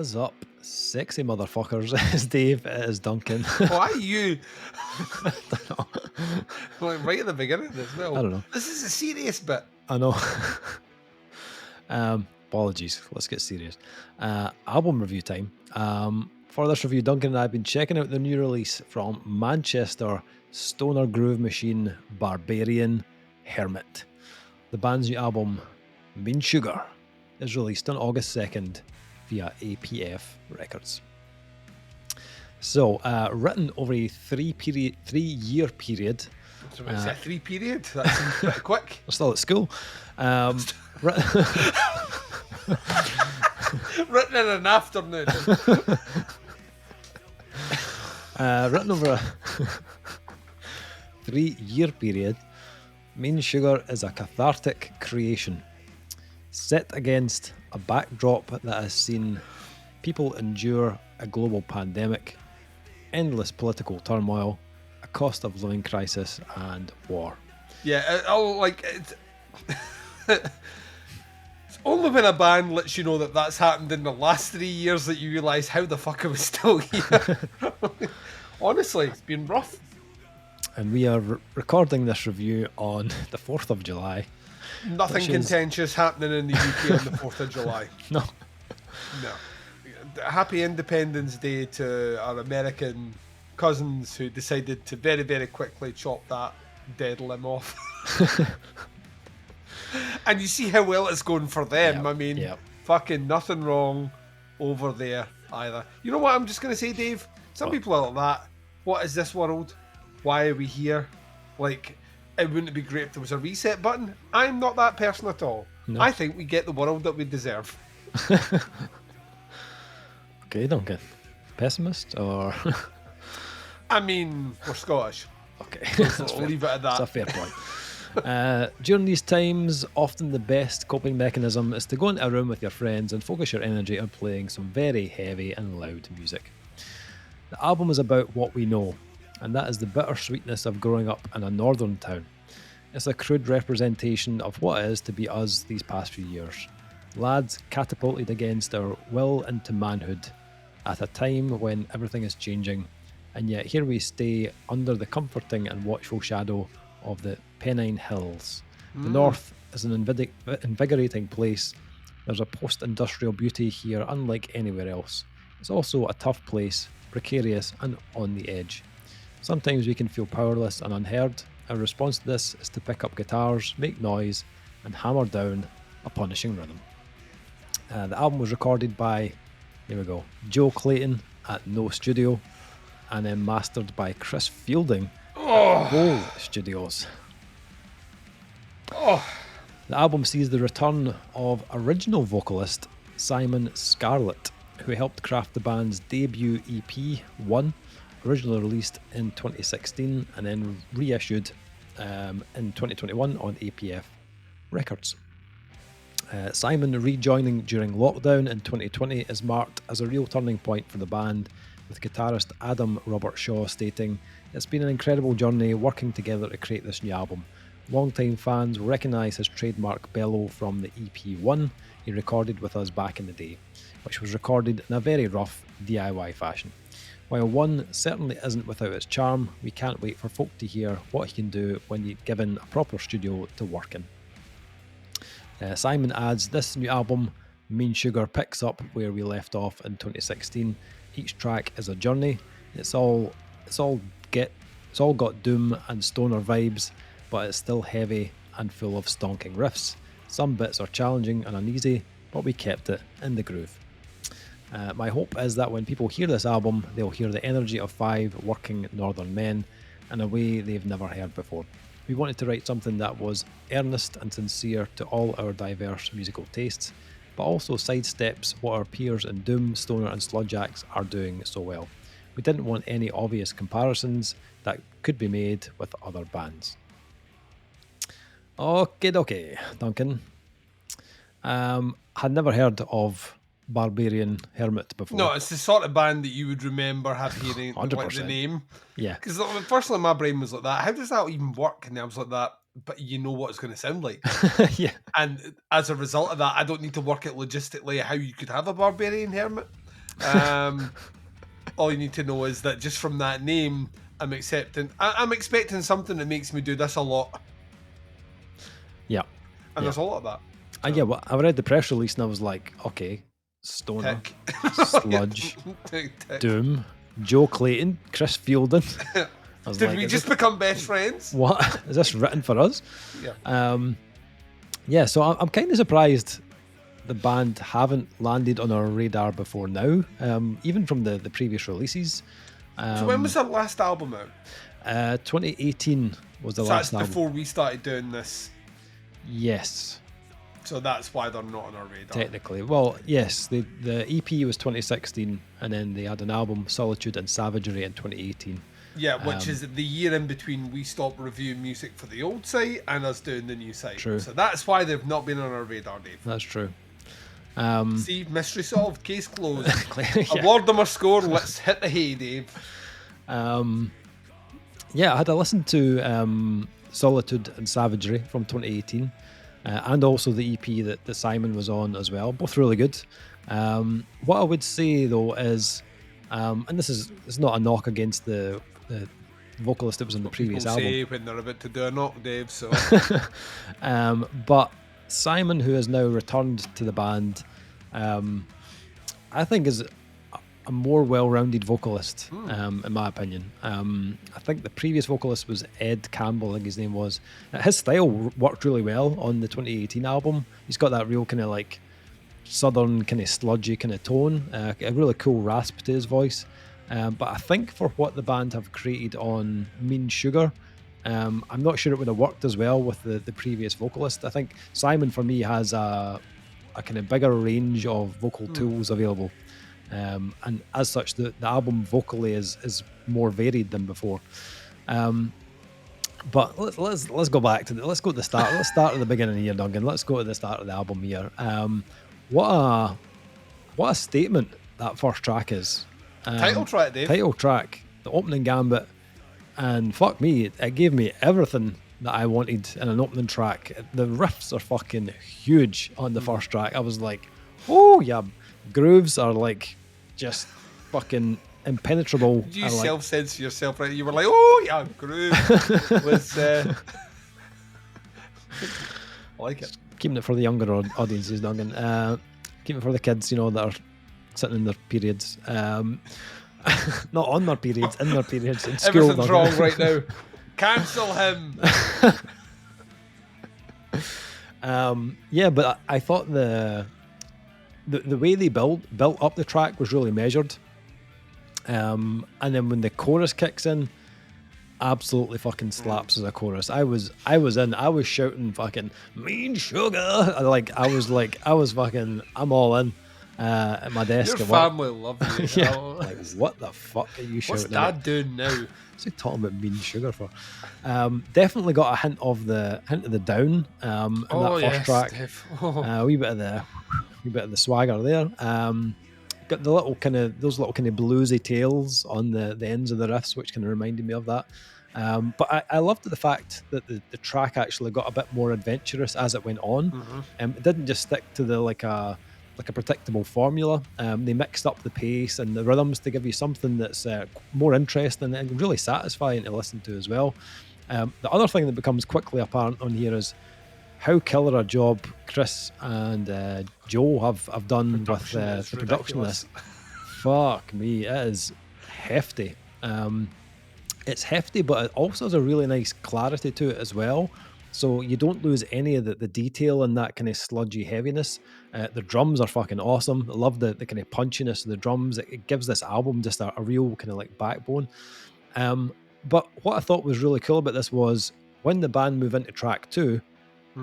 is up, sexy motherfuckers? It's Dave, it is Duncan. Why you? I don't know. Like right at the beginning as well. I don't know. This is a serious bit. I know. Apologies. Let's get serious. Album review time. For this review, Duncan and I have been checking out the new release from Manchester stoner groove machine Barbarian Hermit. The band's new album, Mean Sugar, is released on August 2nd via APF Records. So, written over a 3-year period. So it's a 3 period. That seems pretty quick. We're still at school. Written in an afternoon. Written over a 3-year period, Mean Sugar is a cathartic creation set against a backdrop that has seen people endure a global pandemic, endless political turmoil, a cost of living crisis, and war. Yeah, it's only when a band lets you know that that's happened in the last 3 years that you realise how the fuck are we still here. Honestly, it's been rough. And we are recording this review on the 4th of July. Nothing contentious happening in the UK on the 4th of July. No. Happy Independence Day to our American cousins who decided to very, very quickly chop that dead limb off. And you see how well it's going for them. Fucking nothing wrong over there either. You know what I'm just going to say, Dave? Some people are like that. What is this world? Why are we here? Like, it wouldn't be great if there was a reset button. I'm not that person at all. No. I think we get the world that we deserve. Okay, Duncan. Pessimist or... I mean, we're Scottish. Okay. We'll leave it at that. That's a fair point. During these times, often the best coping mechanism is to go into a room with your friends and focus your energy on playing some very heavy and loud music. The album is about what we know, and that is the bittersweetness of growing up in a northern town. It's a crude representation of what it is to be us these past few years. Lads catapulted against our will into manhood at a time when everything is changing, and yet here we stay under the comforting and watchful shadow of the Pennine Hills. The north is an invigorating place. There's a post-industrial beauty here unlike anywhere else. It's also a tough place, precarious and on the edge. Sometimes we can feel powerless and unheard. Our response to this is to pick up guitars, make noise, and hammer down a punishing rhythm. The album was recorded by, here we go, Joe Clayton at No Studio, and then mastered by Chris Fielding at Bowl Studios. The album sees the return of original vocalist Simon Scarlett, who helped craft the band's debut EP, One, originally released in 2016 and then reissued in 2021 on APF Records. Simon rejoining during lockdown in 2020 is marked as a real turning point for the band, with guitarist Adam Robert Shaw stating, "It's been an incredible journey working together to create this new album. Longtime fans will recognise his trademark bellow from the EP One he recorded with us back in the day, which was recorded in a very rough DIY fashion. While One certainly isn't without its charm, we can't wait for folk to hear what he can do when you're given a proper studio to work in." Simon adds, "This new album, Mean Sugar, picks up where we left off in 2016. Each track is a journey. It's all got doom and stoner vibes, but it's still heavy and full of stonking riffs. Some bits are challenging and uneasy, but we kept it in the groove. My hope is that when people hear this album, they'll hear the energy of 5 working northern men in a way they've never heard before. We wanted to write something that was earnest and sincere to all our diverse musical tastes, but also sidesteps what our peers in doom, stoner and sludge acts are doing so well. We didn't want any obvious comparisons that could be made with other bands." Okay, Duncan. Had never heard of Barbarian Hermit before. No, it's the sort of band that you would remember hearing like the name. Yeah. Because firstly, my brain was like that. How does that even work? And I was like that, but you know what it's going to sound like. Yeah. And as a result of that, I don't need to work it logistically how you could have a Barbarian Hermit. All you need to know is that just from that name, I'm expecting something that makes me do this a lot. Yeah. And there's a lot of that. Yeah, well, I read the press release and I was like, okay, Stoner, Sludge, Doom, Joe Clayton, Chris Fielding. Did we just become best friends? What? Is this written for us? Yeah. So I'm kind of surprised the band haven't landed on our radar before now, even from the previous releases. So when was their last album out? 2018 was the last album. That's before we started doing this. Yes. So that's why they're not on our radar. Technically. Well, yes, the EP was 2016, and then they had an album, Solitude and Savagery, in 2018. Yeah, which is the year in between we stopped reviewing music for the old site and us doing the new site. True. So that's why they've not been on our radar, Dave. That's true. See, mystery solved, case closed. Award them a score, let's hit the hay, Dave. Yeah, I had to listen to Solitude and Savagery from 2018, and also the EP that Simon was on as well. Both really good. What I would say though is, and it's not a knock against the vocalist that was on the previous album. Say when they're about to do a knock, Dave. So, but Simon, who has now returned to the band, I think is a more well-rounded vocalist, in my opinion. I think the previous vocalist was Ed Campbell, I think his name was. His style worked really well on the 2018 album. He's got that real kind of like southern kind of sludgy kind of tone, a really cool rasp to his voice. But I think for what the band have created on Mean Sugar, I'm not sure it would have worked as well with the previous vocalist. I think Simon, for me, has a kind of bigger range of vocal tools available. And as such, the album vocally is more varied than before. But let's go back to let's go to the start. Let's start at the beginning here, Duncan. Let's go to the start of the album here. What a statement that first track is. Title track, Dave. Title track, the opening gambit, and fuck me, it gave me everything that I wanted in an opening track. The riffs are fucking huge on the first track. I was like, oh yeah, grooves are like just fucking impenetrable. Did you self-censor yourself, right? You were like, oh yeah, groove. I like it. Keeping it for the younger audiences, Duncan. Keeping it for the kids, that are sitting in their periods. Not on their periods, in their periods. In school, everything's wrong right now. Cancel him. Yeah, but I thought the way they built up the track was really measured. And then when the chorus kicks in, absolutely fucking slaps as a chorus. I was shouting fucking Mean Sugar. I was fucking, I'm all in at my desk. Your family love you. Yeah. Like, what the fuck are you shouting? What's Dad doing now? What's he talking about Mean Sugar for? Definitely got a hint of the down in that first track. A wee bit of the swagger there. Got the little kind of bluesy tails on the ends of the riffs, which kind of reminded me of that. But I loved the fact that the track actually got a bit more adventurous as it went on. It didn't just stick to the like a predictable formula. They mixed up the pace and the rhythms to give you something that's more interesting and really satisfying to listen to as well. The other thing that becomes quickly apparent on here is how killer a job Chris and Joe have done with the production of this. Fuck me, it is hefty. It's hefty, but it also has a really nice clarity to it as well. So you don't lose any of the detail in that kind of sludgy heaviness. The drums are fucking awesome. I love the kind of punchiness of the drums. It gives this album just a real kind of like backbone. But what I thought was really cool about this was when the band move into track 2,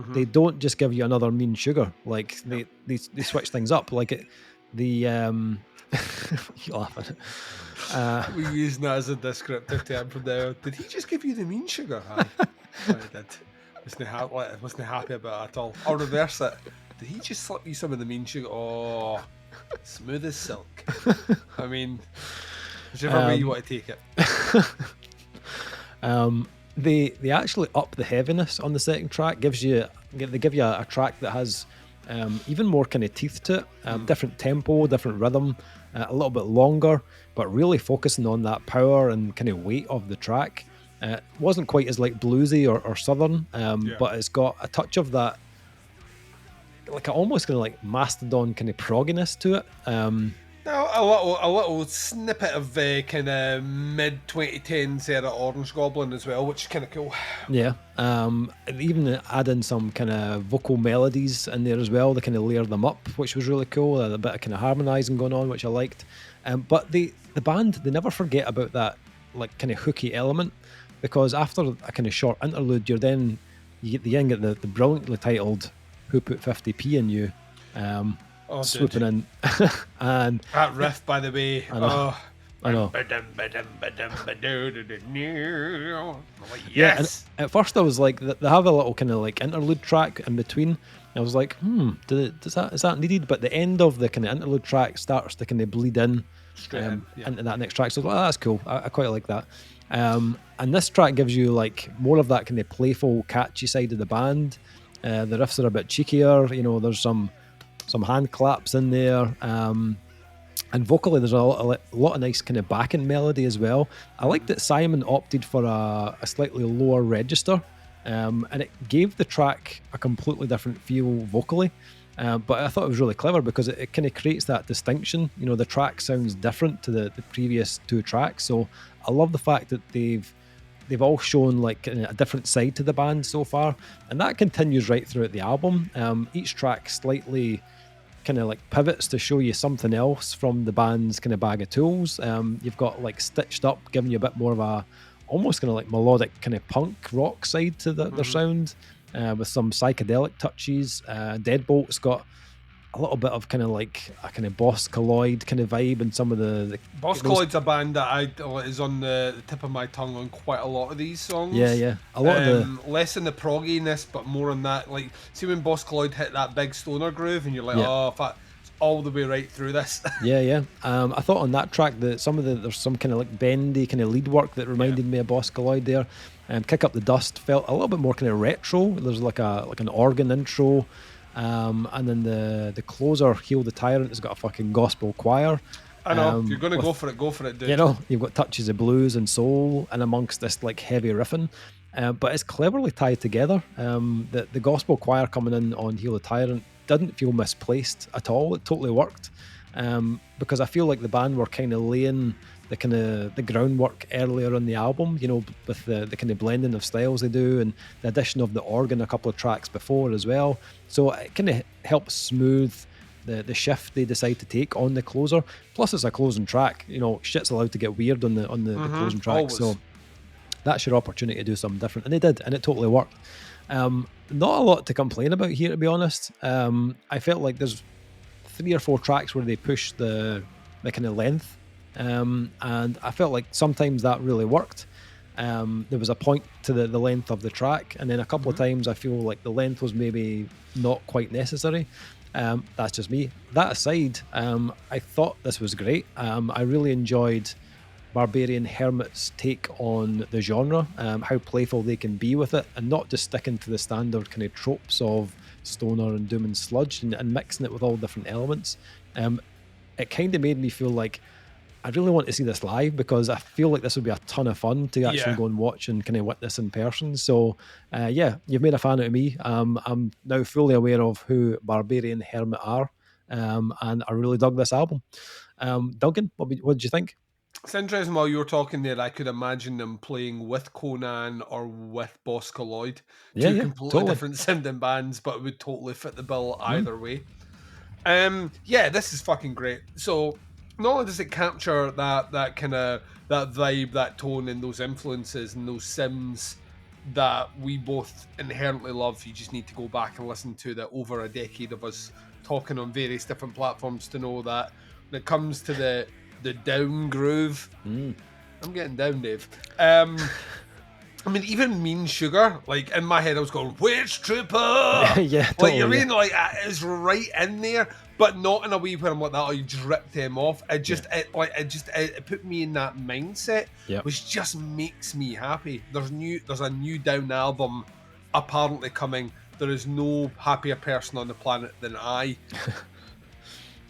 they don't just give you another Mean Sugar. Like they switch things up. Like you laughing. We're using that as a descriptive term from there. Did he just give you the Mean Sugar? Aye. He did. Wasn't happy about it at all. I'll reverse it. Did he just slip you some of the Mean Sugar? Oh, smooth as silk. I mean, whichever way you want to take it. They actually up the heaviness on the second track. They give you a track that has even more kind of teeth to it, different tempo, different rhythm. a little bit longer, but really focusing on that power and kind of weight of the track. Wasn't quite as like bluesy or southern, but it's got a touch of that, like almost kind of like Mastodon kind of progginess to it. A little snippet of kind of mid 2010s era Orange Goblin as well, which is kind of cool. Yeah, even add in some kind of vocal melodies in there as well. They kind of layer them up, which was really cool. A bit of kind of harmonizing going on, which I liked. But the band, they never forget about that like kind of hooky element, because after a kind of short interlude, you get the brilliantly titled "Who Put 50p in You." Swooping in and that riff, by the way. I know. Yes. And at first I was like, they have a little kind of like interlude track in between. I was like, is that needed? But the end of the kind of interlude track starts to kind of bleed in into that next track. So I was like, that's cool. I quite like that. And this track gives you like more of that kind of playful, catchy side of the band. The riffs are a bit cheekier. There's some hand claps in there, and vocally there's a lot of nice kind of backing melody as well. I like that Simon opted for a slightly lower register, and it gave the track a completely different feel vocally, but I thought it was really clever because it kind of creates that distinction. The track sounds different to the previous two tracks, so I love the fact that they've all shown like a different side to the band so far, and that continues right throughout the album. Each track slightly kind of like pivots to show you something else from the band's kind of bag of tools. You've got like Stitched Up giving you a bit more of a almost kind of like melodic kind of punk rock side to their sound, with some psychedelic touches. Deadbolt's got a little bit of kind of like a kind of Boss Keloid kind of vibe, and some of the Boss Keloid's a band that is on the tip of my tongue on quite a lot of these songs. Yeah, a lot of less in the progginess, but more on that. Like, see when Boss Keloid hit that big stoner groove, and you're like, oh, fuck, it's all the way right through this. yeah. I thought on that track that there's some kind of like bendy kind of lead work that reminded me of Boss Keloid there. Kick Up the Dust felt a little bit more kind of retro. There's like an organ intro. And then the closer, Heal the Tyrant, has got a fucking gospel choir. I know, if you're going to go for it, dude. You've got touches of blues and soul and amongst this like heavy riffing. But it's cleverly tied together. The gospel choir coming in on Heal the Tyrant didn't feel misplaced at all. It totally worked. Because I feel like the band were kind of laying the groundwork earlier on the album, with the kind of blending of styles they do, and the addition of the organ a couple of tracks before as well. So it kind of helps smooth the shift they decide to take on the closer. Plus it's a closing track. Shit's allowed to get weird on the closing track. Always. So that's your opportunity to do something different, and they did, and it totally worked. Not a lot to complain about here, to be honest. I felt like there's 3 or 4 tracks where they push the kind of length. And I felt like sometimes that really worked. There was a point to the length of the track, and then a couple of times I feel like the length was maybe not quite necessary. That's just me. That aside, I thought this was great. I really enjoyed Barbarian Hermit's take on the genre, how playful they can be with it, and not just sticking to the standard kind of tropes of stoner and doom and sludge, and mixing it with all different elements. It kind of made me feel like I really want to see this live, because I feel like this would be a ton of fun to actually go and watch and kind of witness in person. So you've made a fan out of me. I'm now fully aware of who Barbarian Hermit are, and I really dug this album. Duncan, what did you think? It's interesting, while you were talking there, I could imagine them playing with Conan or with Boss Keloid. Two completely different sounding bands, but it would totally fit the bill either way. This is fucking great. So not only does it capture that kind of that vibe, that tone, and those influences and those sims that we both inherently love. You just need to go back and listen to the over a decade of us talking on various different platforms to know that when it comes to the down groove, I'm getting down, Dave. I mean, even Mean Sugar, like in my head, I was going "Witch Trooper," Totally, like it's right in there, but not in a way where I'm like that. Oh, you just ripped them off. It put me in that mindset, which just makes me happy. There's a new Down album apparently coming. There is no happier person on the planet than I.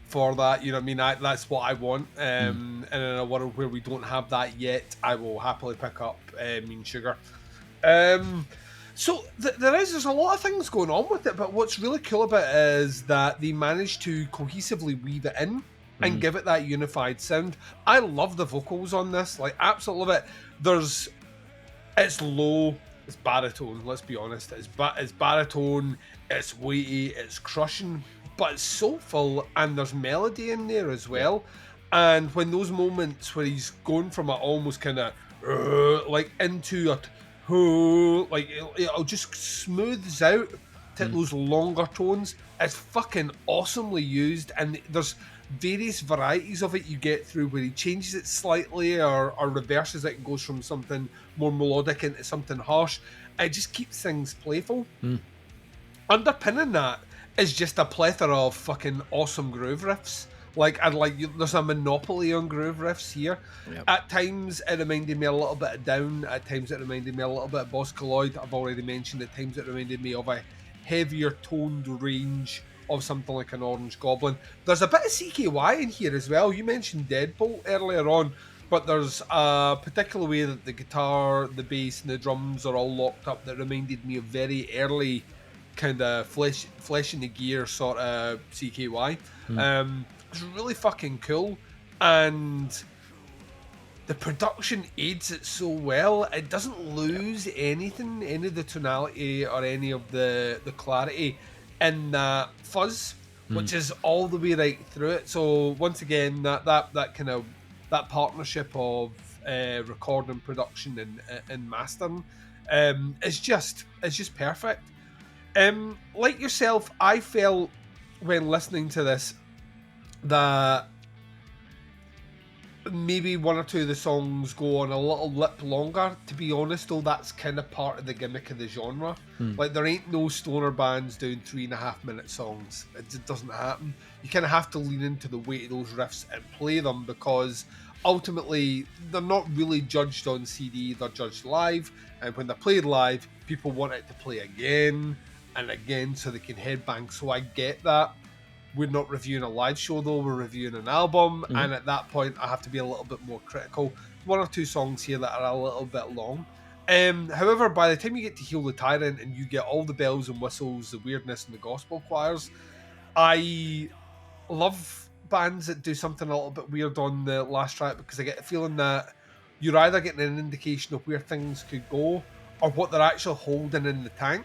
for that. You know what I mean? That's what I want. And in a world where we don't have that yet, I will happily pick up Mean Sugar. So there's a lot of things going on with it, but what's really cool about it is that they managed to cohesively weave it in and give it that unified sound. I love the vocals on this, like absolutely love it. It's low, it's baritone, let's be honest. It's baritone, it's weighty, it's crushing, but it's soulful, and there's melody in there as well. And when those moments where he's going from an almost kind of like into a like it'll just smooths out to those longer tones. It's fucking awesomely used, and there's various varieties of it you get through where he changes it slightly or reverses it and goes from something more melodic into something harsh. It just keeps things playful. Underpinning that is just a plethora of fucking awesome groove riffs. There's a monopoly on groove riffs here. At times it reminded me a little bit of Down, at times it reminded me a little bit of Keloid. I've already mentioned at times it reminded me of a heavier toned range of something like an Orange Goblin. There's a bit of CKY in here as well. You mentioned Deadbolt earlier on, but there's a particular way that the guitar, the bass and the drums are all locked up that reminded me of very early kind of flesh in the gear sort of CKY. It's really fucking cool, and the production aids it so well. It doesn't lose anything, any of the tonality or any of the clarity in that fuzz, which is all the way right through it. So once again, that kind of that partnership of recording, production, and mastering is just perfect. Like yourself, I felt when listening to this that maybe one or two of the songs go on a little lip longer. To be honest, though, that's kind of part of the gimmick of the genre. Like, there ain't no stoner bands doing 3.5 minute songs. It just doesn't happen. You kind of have to lean into the weight of those riffs and play them, because ultimately they're not really judged on CD, they're judged live, and when they're played live, people want it to play again and again so they can headbang. So I get that. We're not reviewing a live show though, we're reviewing an album, and at that point I have to be a little bit more critical. One or two songs here that are a little bit long. However, by the time you get to Heal the Tyrant and you get all the bells and whistles, the weirdness and the gospel choirs, I love bands that do something a little bit weird on the last track, because I get the feeling that you're either getting an indication of where things could go or what they're actually holding in the tank.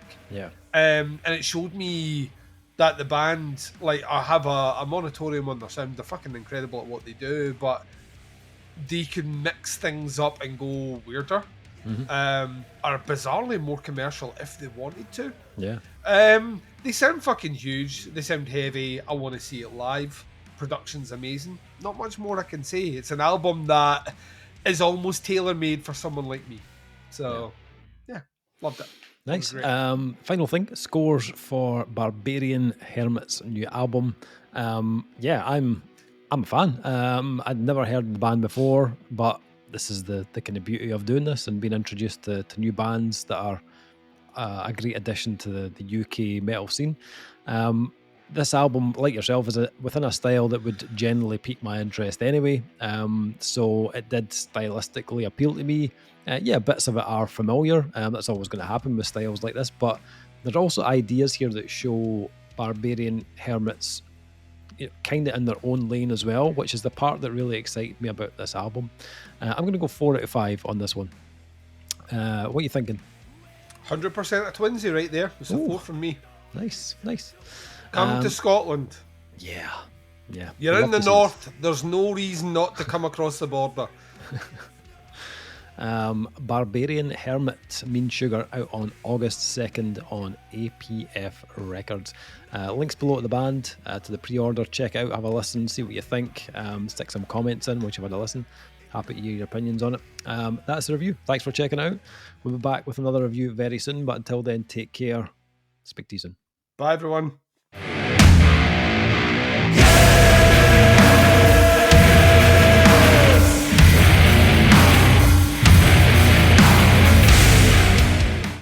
And it showed me that the band, like, I have a moratorium on their sound. They're fucking incredible at what they do, but they can mix things up and go weirder, or bizarrely more commercial if they wanted to. They sound fucking huge. They sound heavy. I want to see it live. Production's amazing. Not much more I can say. It's an album that is almost tailor-made for someone like me. So, yeah, loved it. Nice. Final thing, scores for Barbarian Hermit's new album. I'm a fan. I'd never heard of the band before, but this is the kind of beauty of doing this and being introduced to new bands that are a great addition to the UK metal scene. This album, like yourself, is within a style that would generally pique my interest anyway. So it did stylistically appeal to me. Bits of it are familiar. That's always going to happen with styles like this. But there's also ideas here that show Barbarian Hermits kind of in their own lane as well, which is the part that really excited me about this album. I'm going to go 4 out of 5 on this one. What are you thinking? 100% a twinsy right there. It's a 4 from me. Nice. Come to Scotland. Yeah. You're in the north. There's no reason not to come across the border. Barbarian Hermit, Mean Sugar, out on August 2nd on APF Records. Links below to the band, to the pre-order. Check out, have a listen, see what you think. Stick some comments in once you've had a listen. Happy to hear your opinions on it. That's the review. Thanks for checking out. We'll be back with another review very soon, but until then, take care. Speak to you soon. Bye, everyone.